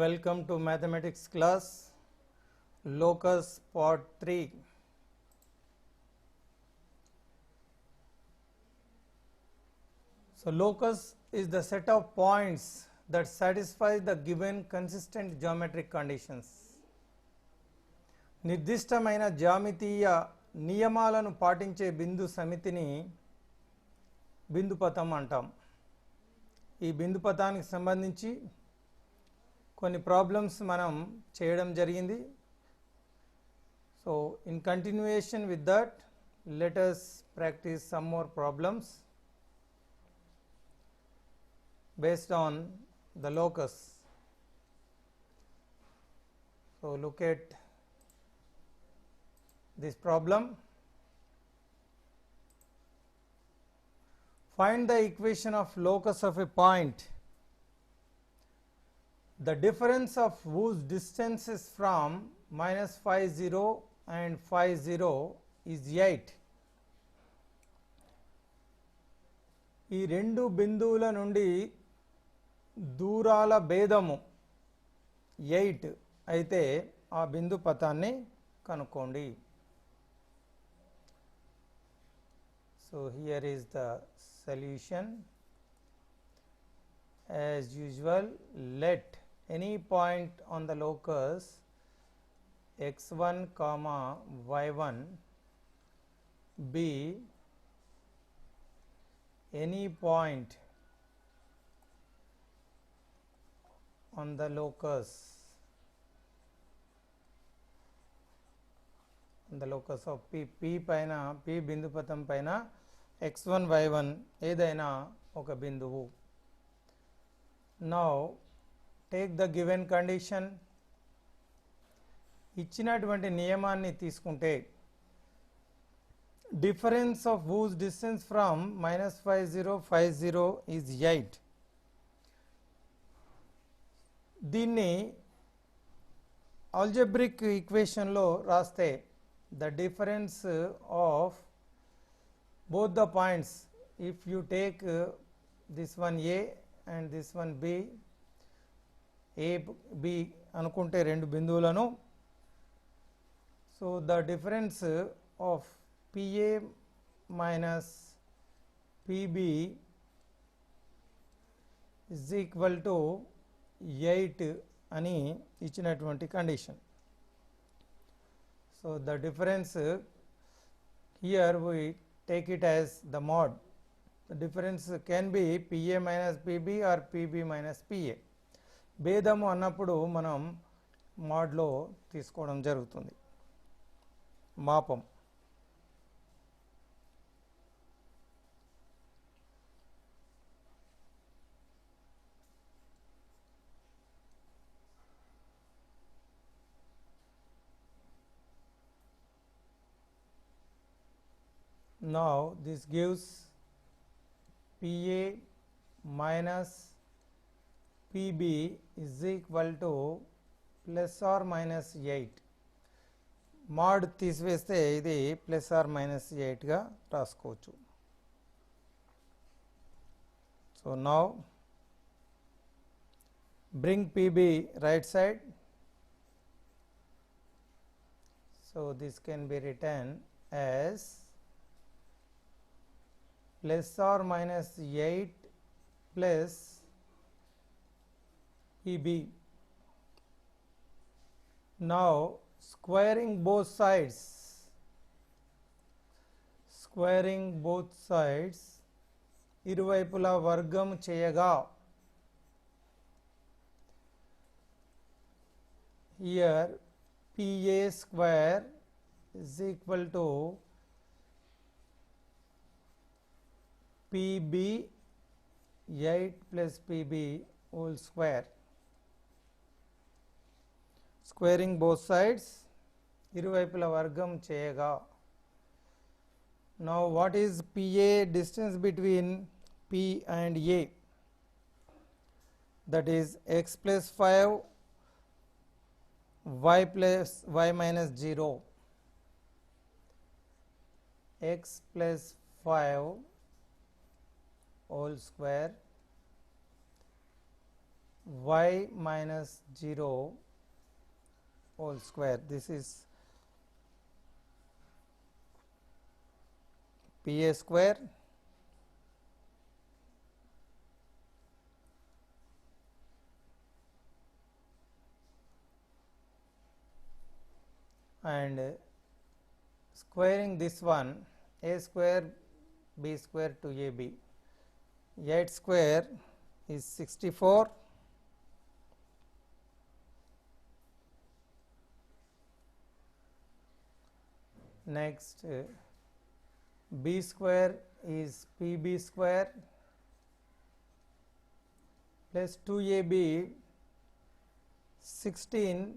Welcome to mathematics class, locus part 3. So locus is the set of points that satisfies the given consistent geometric conditions. నిర్దిష్టమైన జ్యామితీయ నియమాలను పాటించే బిందు సమితిని బిందుపథం అంటాం. ఈ బిందుపథానికి సంబంధించి కొన్ని ప్రాబ్లమ్స్ మనం చేయడం జరిగింది. So in continuation with that let us practice some more problems based on the locus. So look at this problem. Find the equation of locus of a point, the difference of whose distance is from minus phi 0 and phi 0 is 8. ఈ రెండు బిందువుల నుండి దూరాల భేదము 8 అయితే ఆ బిందు పథాన్ని కనుక్కోండి. So here is the solution. As usual, let any point on the locus x1 comma y1 be any point on the locus of p పైన p బిందు పథం పైన x1 y1 ఏదైనా ఒక బిందువు. Now take the given condition. ఇచ్చినటువంటి నియమాన్ని తీసుకుంటే difference of whose distance from minus phi 0 phi 0 is 8. దీన్ని algebraic equation లో రాస్తే the difference of both the points, if you take this one A and this one B, A B అనుకుంటే రెండు బిందువులను, so the difference of PA minus PB is equal to 8 అని ఇచ్చినటువంటి condition. So the difference here we take it as the mod. The difference can be PA minus PB or PB minus PA. భేదము అన్నప్పుడు మనం మోడ్లో తీసుకోవడం జరుగుతుంది, మాపం. Now this gives PA minus PB is equal to plus or minus 8. mod తీసివేస్తే ఇది plus are minus 8గా రాసుకోవచ్చు. So now bring PB right side. So this can be written as plus or minus 8 plus PB. Now squaring both sides, ఇరువైపులా వర్గం చేయగా, here PA square is equal to PB 8 plus PB whole square. Squaring both sides, ఇరువైపుల వర్గం చేయగా. Now what is PA distance between P and A? That is x plus 5 y plus y minus 0. X plus 5 whole square y minus 0 whole square. This is PA square and squaring this one, a square b square to ab, 8 square is 64, next b square is pb square plus 2ab 16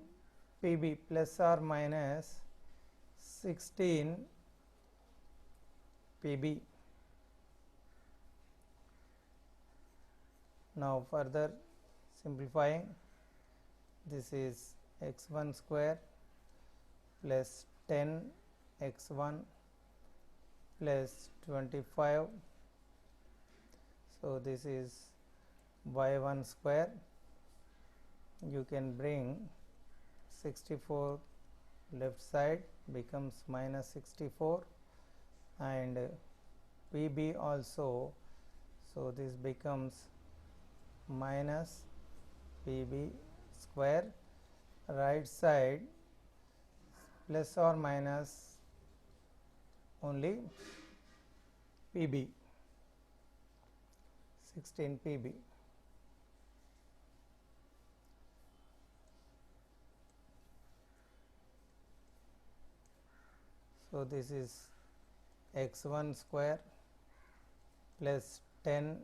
pb plus or minus 16 pb. Now further simplifying, this is x1 square plus 10 x1 plus 25, so this is y1 square. You can bring 64 left side, becomes minus 64, and pb also, so this becomes minus pb square, right side plus or minus only pb, 16 pb. So this is x1 square plus 10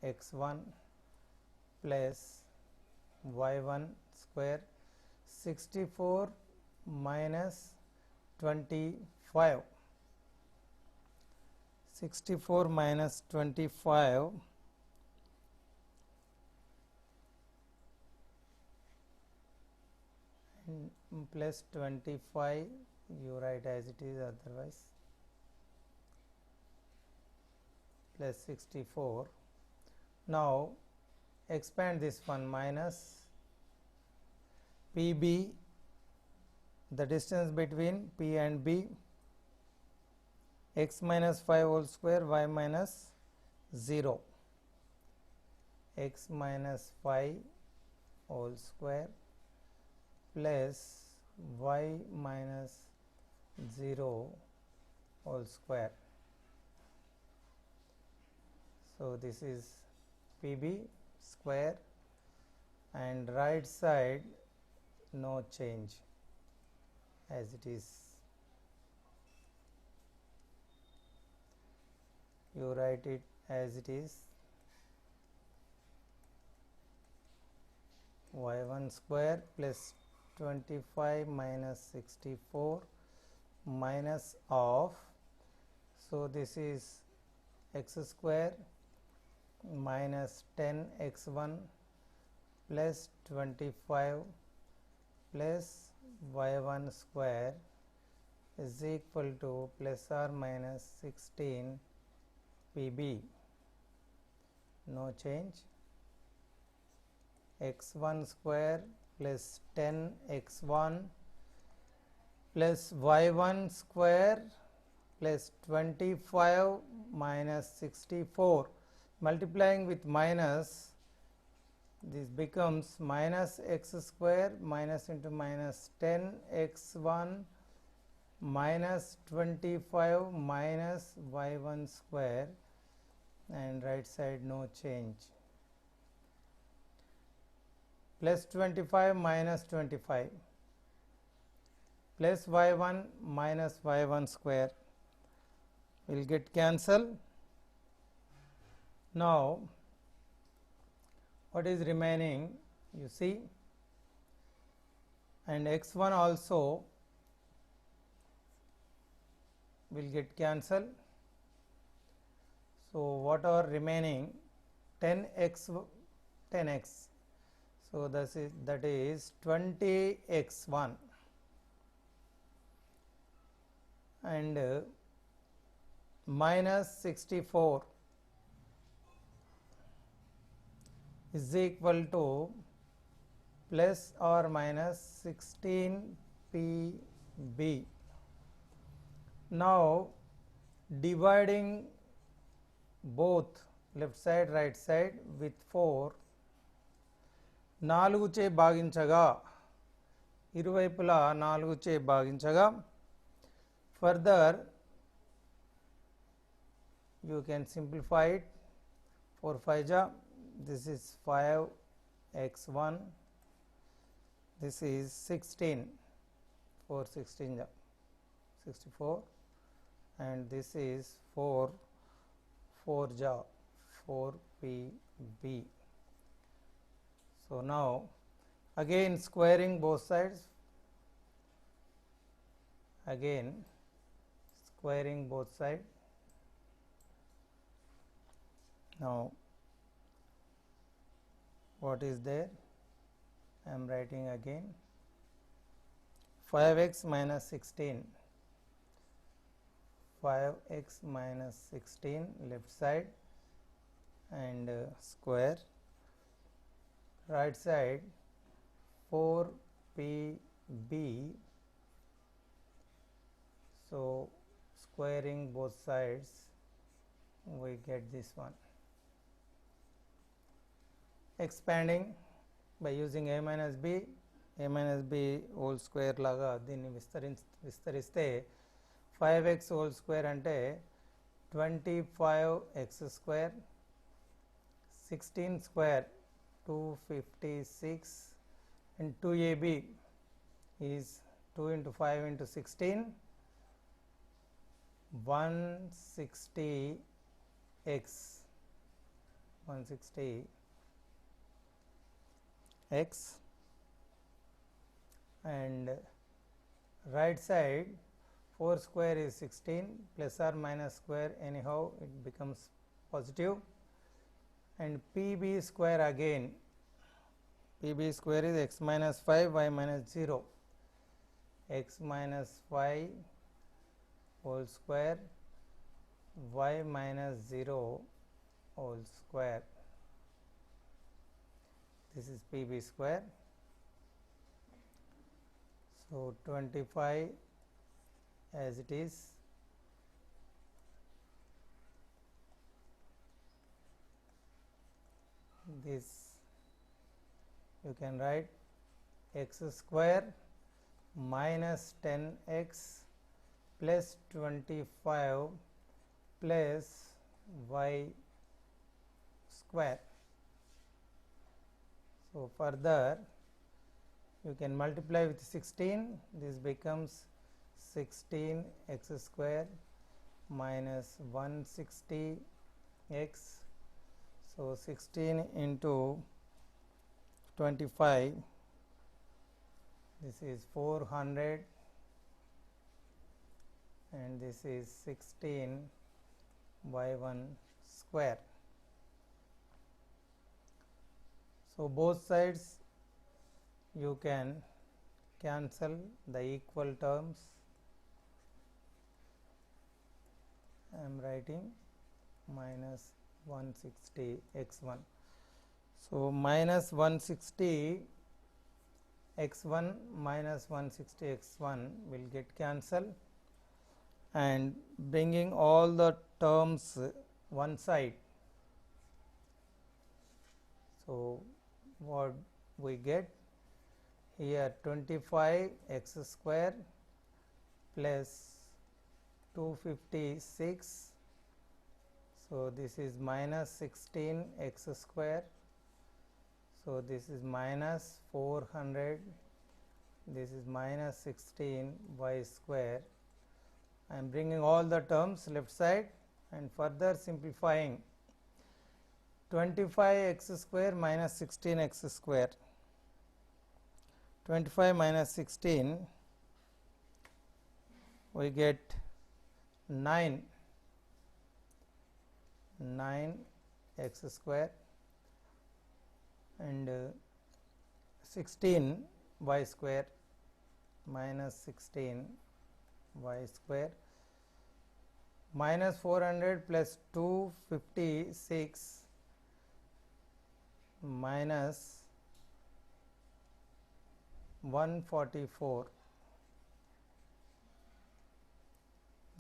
x1 plus y1 square, 64 minus 25, 64 minus 25 plus 25, you write as it is, otherwise plus 64. Now expand this one, minus pb, the distance between p and b, x minus 5 whole square, y minus 0, x minus 5 whole square plus y minus 0 whole square. So this is pb square, and right side no change as it is, you write it as it is, y1 square plus 25 minus 64 minus of, so this is x square minus 10 x1 plus 25 plus y1 square is equal to plus or minus 16 pb, no change, x1 square plus 10 x1 plus y1 square plus 25 minus 64, multiplying with minus, this becomes minus x square minus into minus 10 x1 minus 25 minus y1 square, and right side no change, plus 25 minus 25 plus y1 minus y1 square will get cancelled. Now what is remaining, you see, and x1 also will get cancelled. So what are remaining, 10x, so that is 20x1 and minus 64 is equal to plus or minus 16 PB. Now dividing both left side right side with 4 4 చే భాగించగా ఇరువైపులా 4 చే భాగించగా further you can simplify it 4 5 ja this is 5x1 this is 16 4 16 ja 64 and this is 4 4 ja 4pb. So now again squaring both sides, again squaring both sides. Now what is there? I am writing again 5x minus 16, 5x minus 16 left side and square, right side 4pb. So squaring both sides we get this one. Expanding by using a minus b whole square laga దీన్ని విస్తరిస్తే 5x whole square అంటే 25x square, 16 square 256 and 2ab is 2 into 5 into 16 160x 160x and right side 4 square is 16 plus or minus square anyhow it becomes positive and pb square again pb square is x minus 5 y minus 0 x minus 5 whole square y minus 0 whole square. This is pb square. So 25 as it is, this you can write x square minus 10x plus 25 plus y square. So further you can multiply with 16, this becomes 16x square minus 160x. So 16 into 25, this is 400 and this is 16y1 square. So both sides you can cancel the equal terms. I am writing minus 160 x1. So minus 160 x1 minus 160 x1 will get cancelled and bringing all the terms one side. So what we get here 25x square plus 256. So this is minus 16x square. So this is minus 400. This is minus 16y square. I am bringing all the terms left side and further simplifying 25x square minus 16x square. 25 minus 16 we get 9x square and 16y square minus 16y square minus 400 plus 256 minus 144.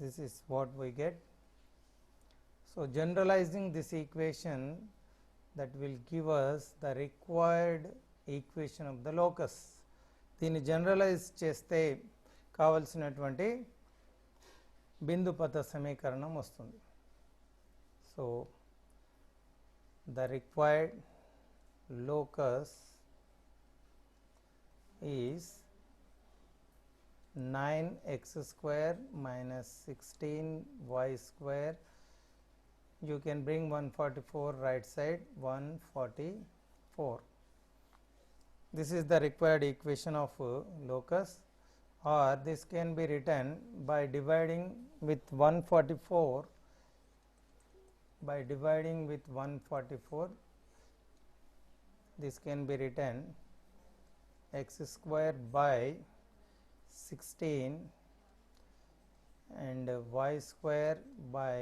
This is what we get. So generalizing this equation, that will give us the required equation of the locus. దీన్ని generalise చేస్తే కావలసినటువంటి బిందు పథ సమీకరణం వస్తుంది. So the required locus is 9x square minus 16y square. You can bring 144 right side, 144. This is the required equation of locus, or this can be written by dividing with 144. By dividing with 144, this can be written x square by 16 and y square by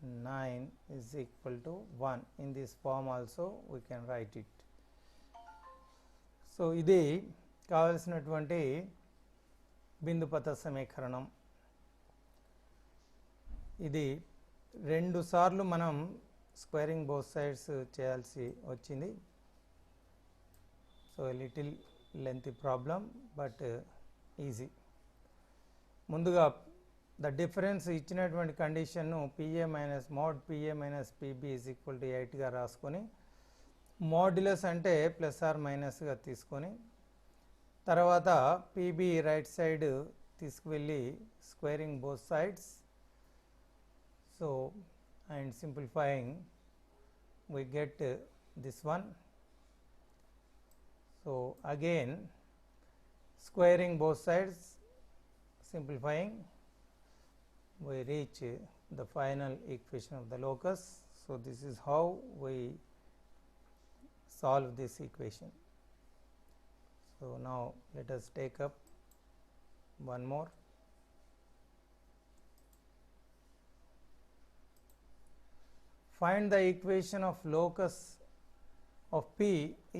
9 is equal to 1. In this form also we can write it. So ఇది కావలసినటువంటి బిందు పథ సమీకరణం. ఇది రెండు సార్లు మనం squaring both sides చేయాల్సి వచ్చింది. So little lengthy problem, but easy. ముందుగా ద డిఫరెన్స్ ఇచ్చినటువంటి కండిషన్ను PA minus mod PA minus PB is equal to 8గా రాసుకొని, మోడ్యులస్ అంటే ప్లస్ ఆర్ మైనస్గా తీసుకొని, తర్వాత పిబి రైట్ సైడ్ తీసుకువెళ్ళి squaring both sides. So and simplifying we get this one. So again squaring both sides, simplifying, we reach the final equation of the locus. So this is how we solve this equation. So now let us take up one more. Find the equation of locus of P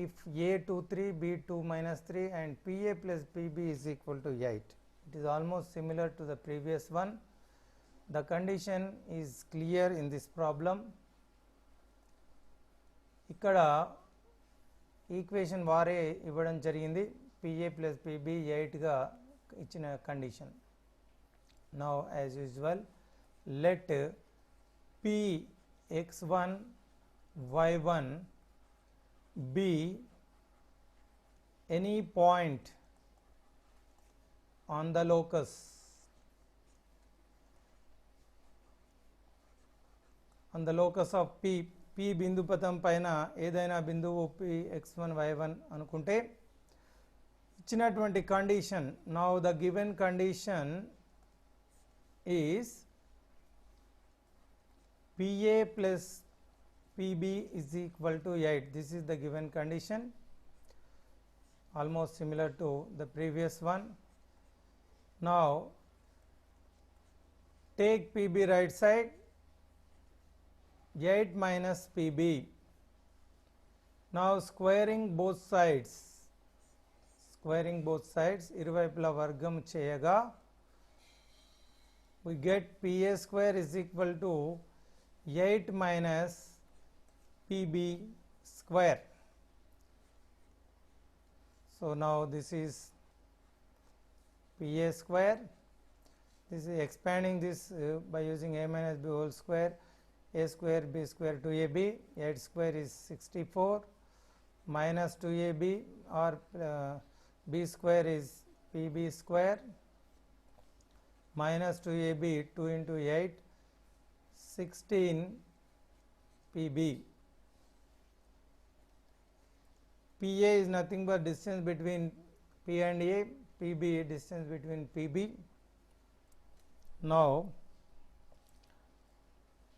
if A23, B2 minus 3 and PA plus PB is equal to 8. It is almost similar to the previous one. The condition is clear in this problem. ఇక్కడ equation వారే ఇవ్వడం జరిగింది. PA plus PB 8గా ఇచ్చిన condition. Now as usual, let P x1 y1 be any point on the locus of P. P బిందు పథం పైన ఏదైనా బిందువు P x1 y1 అనుకుంటే, ఇచ్చినటువంటి condition, now the given condition is PA plus PB is equal to 8. This is the given condition, almost similar to the previous one. Now take PB right side, 8 minus PB. Now squaring both sides, ఇరువైపులా వర్గం చేయగా we get PA square is equal to 8 minus PB square. So now this is PA square. This is expanding this by using A minus B whole square. A square B square 2AB. 8 square is 64 minus 2AB, or B square is PB square minus 2AB, 2 into 8, 16 PB. PA is nothing but distance between P and A, PB distance between PB. Now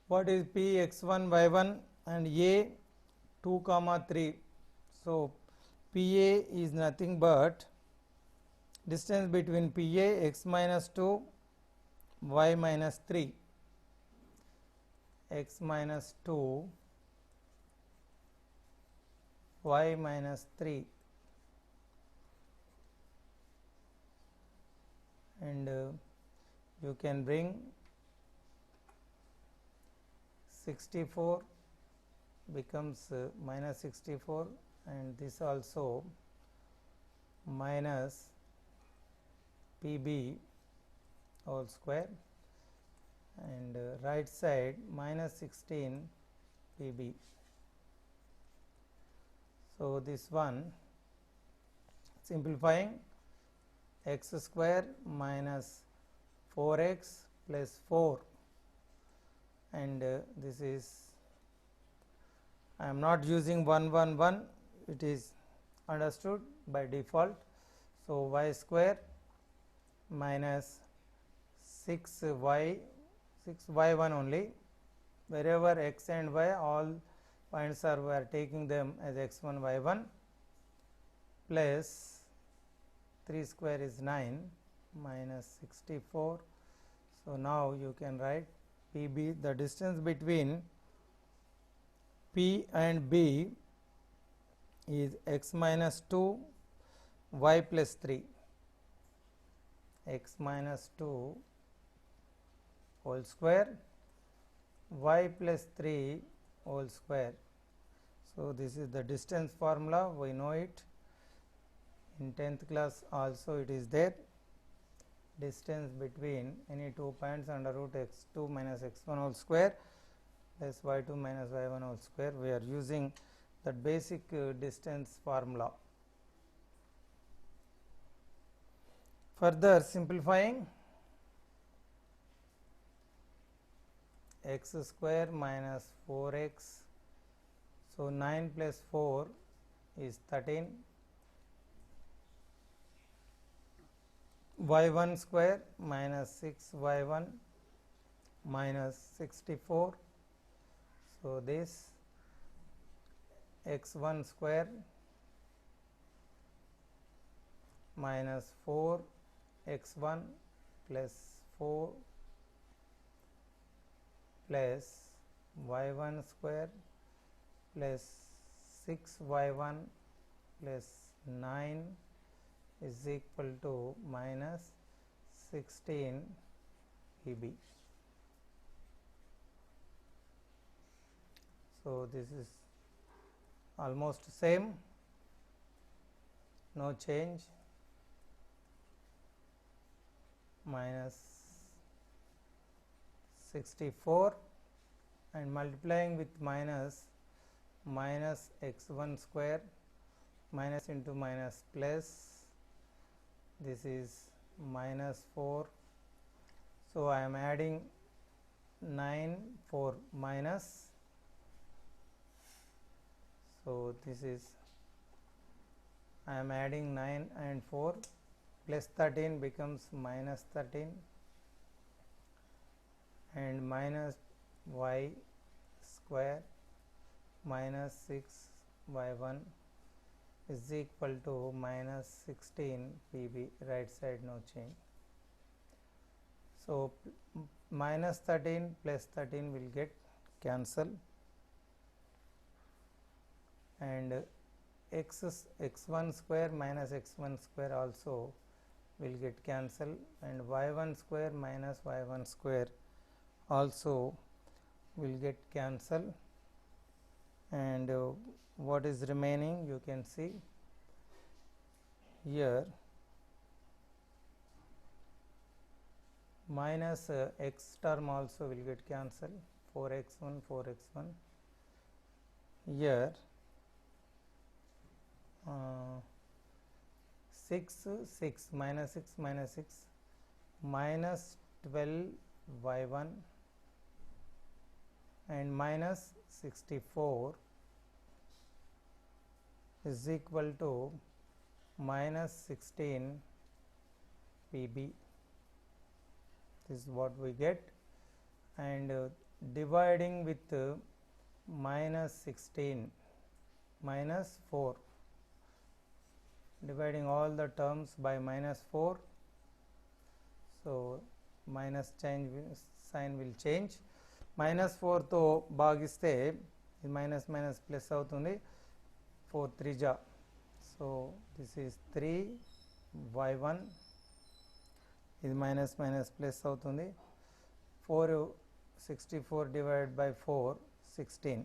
what is P x1 y1 and A 2 comma 3? So PA is nothing but distance between PA x minus 2 y minus 3, x minus 2 y minus 3. and you can bring 64 becomes minus 64, and this also minus PB whole square, and right side minus 16 PB. So this one, simplifying, x square minus 4x plus 4, and this is, I am not using 1 1 1, it is understood by default. So y square minus 6y 6y1 only, wherever x and y all points are, we are taking them as x1 y1, plus 3 square is 9 minus 64. So now you can write PB, the distance between P and B is x minus 2 y plus 3, x minus 2 whole square y plus 3 whole square. So this is the distance formula, we know it, in 10th class also it is there. Distance between any two points under root x2 minus x1 whole square plus y2 minus y1 whole square, we are using that basic distance formula. Further simplifying, x square minus 4x, so 9 plus 4 is 13, y1 square minus 6y1 minus 64, so this x1 square minus 4 x1 plus 4 plus y1 square plus 6y1 plus 9 is equal to minus 16 PB. So this is almost same, no change, minus 64, and multiplying with minus x1 square, minus into minus plus, this is minus 4. So I am adding 9 4 minus, so this is, I am adding 9 and 4, plus 13 becomes minus 13, and minus y square minus 6y1 is equal to minus 16 PB, right side no change. So minus 13 plus 13 will get cancel, and x1 square minus x1 square also will get cancel, and y1 square minus y1 square also will get cancel, and what is remaining you can see here, minus x term also will get cancelled, 4x1 4x1, here 6 6 minus 6 minus 6 minus 12 y1 and minus 64 is equal to minus 16 PB. This is what we get, and dividing with minus 16 minus 4, dividing all the terms by minus 4, so minus change sign will change, minus 4 తో భాగిస్తే minus minus plus అవుతుంది, 4 3 ja, so this is 3 y1 ఇది minus minus plus అవుతుంది. 64 divided by 4 16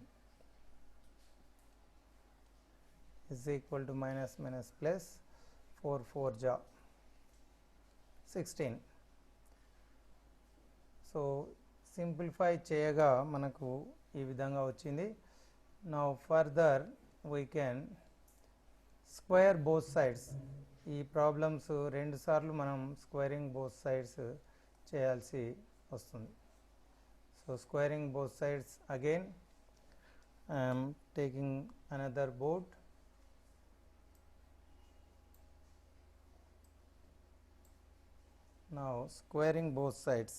is equal to minus minus plus 4 4 ja 16. So simplify చేయగా మనకు ఈ విధంగా వచ్చింది. Now further we can square both sides. ఈ ప్రాబ్లమ్స్ రెండు సార్లు మనం స్క్వేరింగ్ బోత్ సైడ్స్ చేయాల్సి వస్తుంది. So squaring both sides again I am taking another board. Now squaring both sides.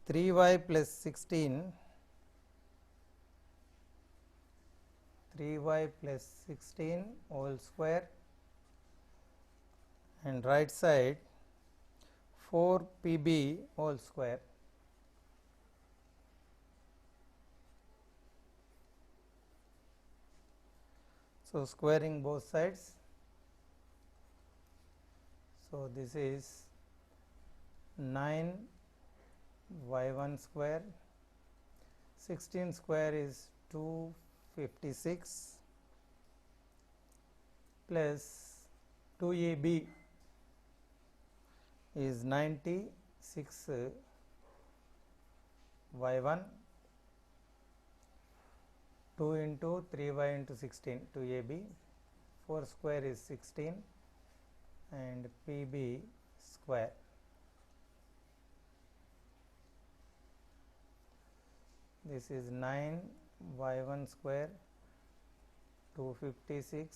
3y plus 16, 3y plus 16 whole square, and right side 4pb whole square. So squaring both sides. So this is 9y1 square, 16 square is 256 plus 2ab is 96y1, 2 into 3y into 16 2ab, 4 square is 16 and pb square. This is 9y1 square, 256,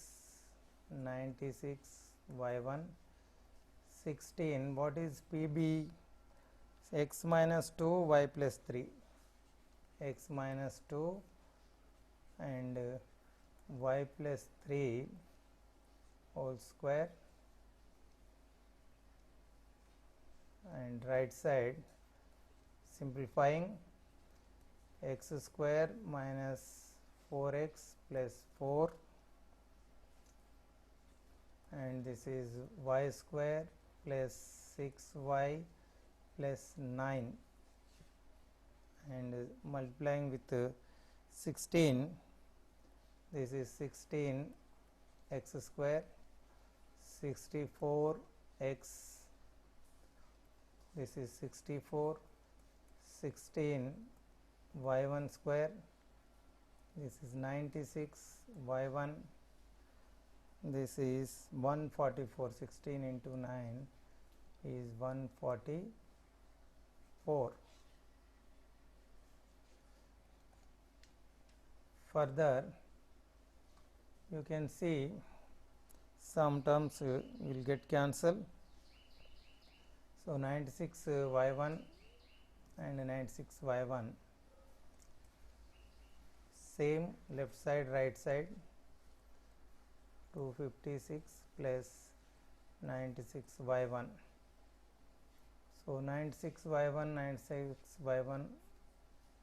96y1, 16. What is pb? X minus 2 y plus 3, x minus 2 and y plus 3 whole square, and right side simplifying x square minus 4x plus 4, and this is y square plus 6y plus 9, and multiplying with 16, this is 16 x square, 64 x, this is 64, 16 y1 square, this is 96 y1, this is 144, 16 into 9 is 144. Further you can see some terms will get cancelled. So 96 y1 and 96 y1 same, left side right side, 256 plus 96 y1. So 96 y1 96 y1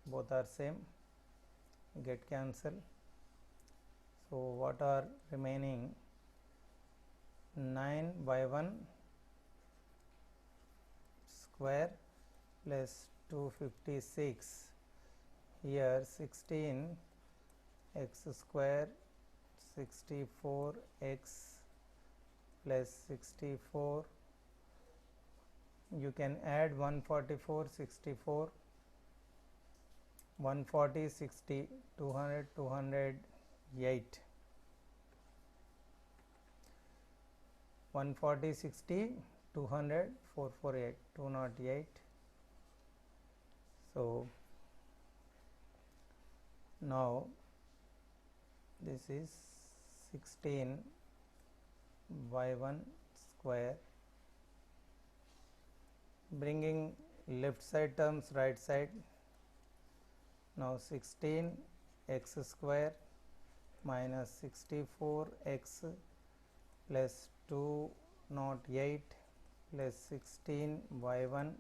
both are same, get cancelled. So what are remaining? 9y1 square plus 256, here 16 x square, 64x plus 64, you can add 144, 64, 140, 60, 200, 208, 140, 60, 200, 448, 208. So now this is 16 y1 square, bringing left side terms right side. Now 16 x square minus 64x plus 208 plus 16 y1,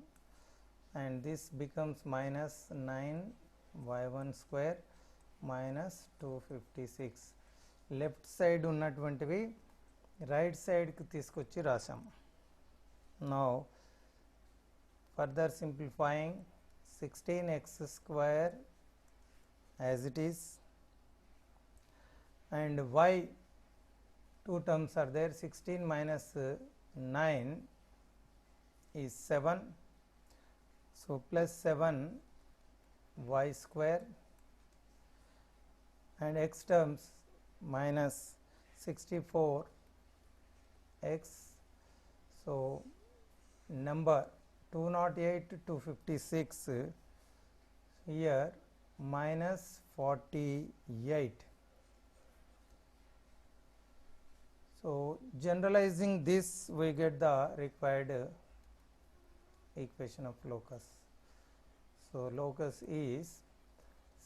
and this becomes minus 9 y1 square minus 256. Left side ఉన్నటువంటివి right సైడ్కి తీసుకొచ్చి రాసాము. Now further simplifying, 16x square as it is, and y two terms are there, 16 minus 9 is 7, so plus 7 y square, and x terms minus 64 x, so number 208 to 256 here minus 48. So generalizing this, we get the required equation of locus. So locus is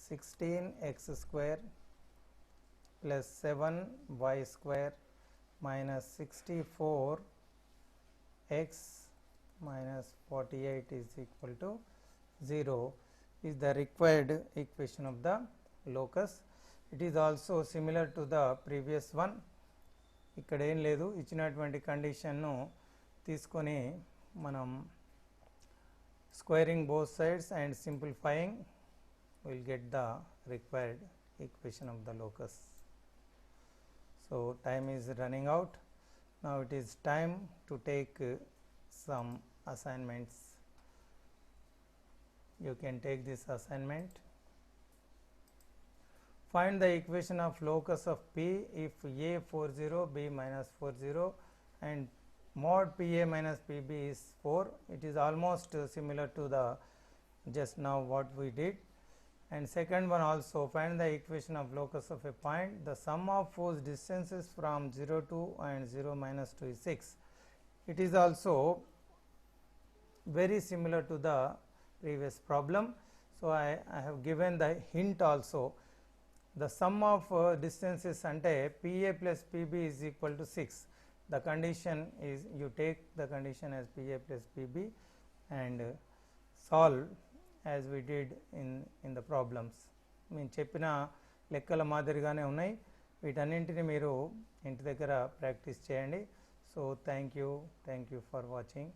16x square plus 7y square minus 64 x minus 48 is equal to 0 is the required equation of the locus. It is also similar to the previous one. ఇక్కడ ఏం లేదు, ఇచ్చినటువంటి కండిషన్ను తీసుకొని మనం squaring both sides and simplifying will get the required equation of the locus. So time is running out. Now it is time to take some assignments. You can take this assignment. Find the equation of locus of P if A 40, B minus 40 and mod PA minus PB is 4. It is almost similar to the just now what we did. And second one also, find the equation of locus of a point. The sum of whose distances from 0 to and 0 minus 2 is 6. It is also very similar to the previous problem. So I have given the hint also. The sum of distances ante PA plus PB is equal to 6. The condition is you take the condition as PA plus PB and solve as we did in the problems. నేను చెప్పిన లెక్కల మాదిరిగానే ఉన్నాయి. వీటన్నింటిని మీరు ఇంటి దగ్గర practice చేయండి. So thank you for watching.